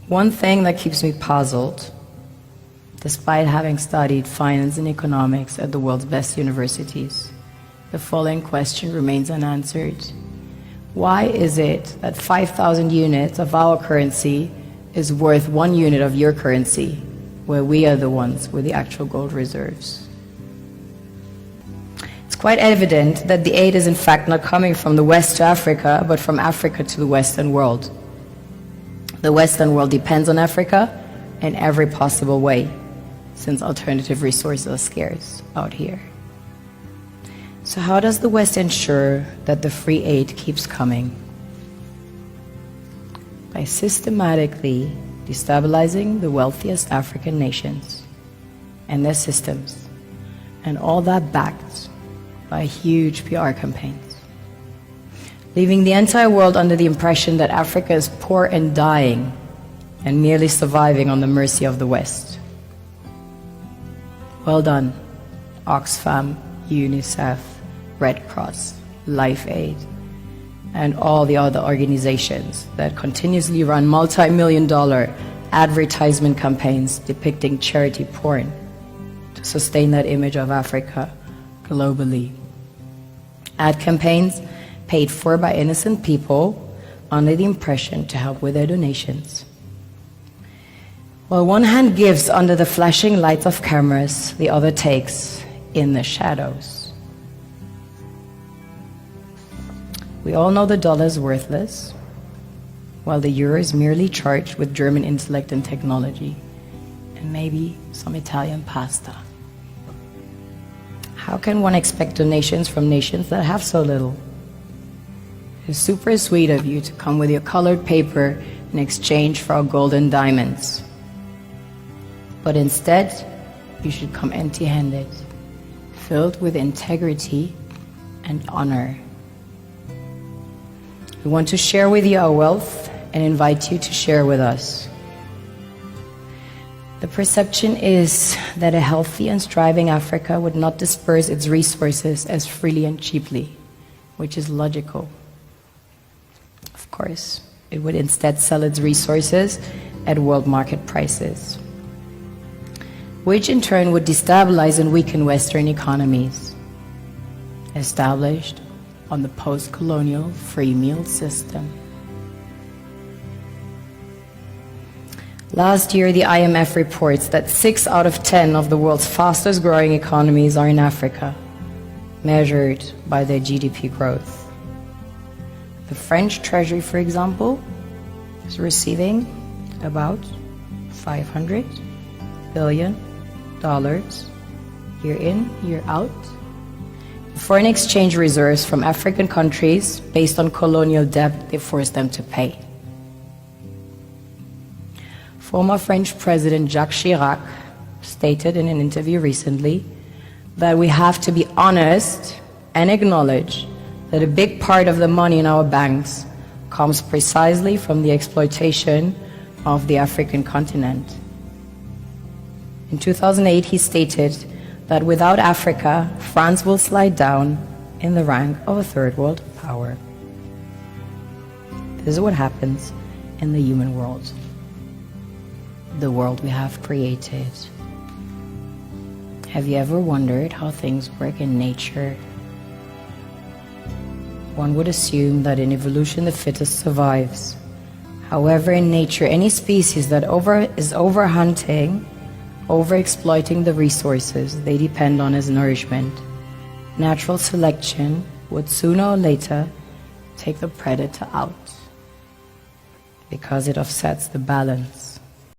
One thing that keeps me puzzled, despite having studied finance and economics at the world's best universities, the following question remains unanswered. Why is it that 5,000 units of our currency is worth 1 unit of your currency, where we are the ones with the actual gold reserves? It's quite evident that the aid is in fact not coming from the West to Africa, but from Africa to the Western world. The Western world depends on Africa in every possible way, since alternative resources are scarce out here. So how does the West ensure that the free aid keeps coming? By systematically destabilizing the wealthiest African nations and their systems, and all that backed by huge PR campaigns, leaving the entire world under the impression that Africa is poor and dying and merely surviving on the mercy of the West. Well done, Oxfam, UNICEF, Red Cross, Life Aid, and all the other organizations that continuously run multi-million-dollar advertisement campaigns depicting charity porn to sustain that image of Africa globally. Ad campaigns paid for by innocent people under the impression to help with their donations. While one hand gives under the flashing lights of cameras, the other takes in the shadows. We all know the dollar is worthless, while the euro is merely charged with German intellect and technology, and maybe some Italian pasta. How can one expect donations from nations that have so little? It's super sweet of you to come with your colored paper in exchange for our gold and diamonds. But instead, you should come empty-handed, filled with integrity and honor. We want to share with you our wealth and invite you to share with us. The perception is that a healthy and thriving Africa would not disperse its resources as freely and cheaply, which is logical. Of course, it would instead sell its resources at world market prices, which in turn would destabilize and weaken Western economies, established on the post-colonial free meal system. Last year, the IMF reports that 6 out of 10 of the world's fastest growing economies are in Africa, measured by their GDP growth. The French Treasury, for example, is receiving about $500 billion year in, year out, foreign exchange reserves from African countries based on colonial debt they forced them to pay. Former French President Jacques Chirac stated in an interview recently that we have to be honest and acknowledge that a big part of the money in our banks comes precisely from the exploitation of the African continent. In 2008, he stated that without Africa, France will slide down in the rank of a third world power. This is what happens in the human world, the world we have created. Have you ever wondered how things work in nature? One would assume that in evolution the fittest survives. However, in nature, any species that is overhunting, overexploiting the resources they depend on as nourishment, natural selection would sooner or later take the predator out, because it offsets the balance.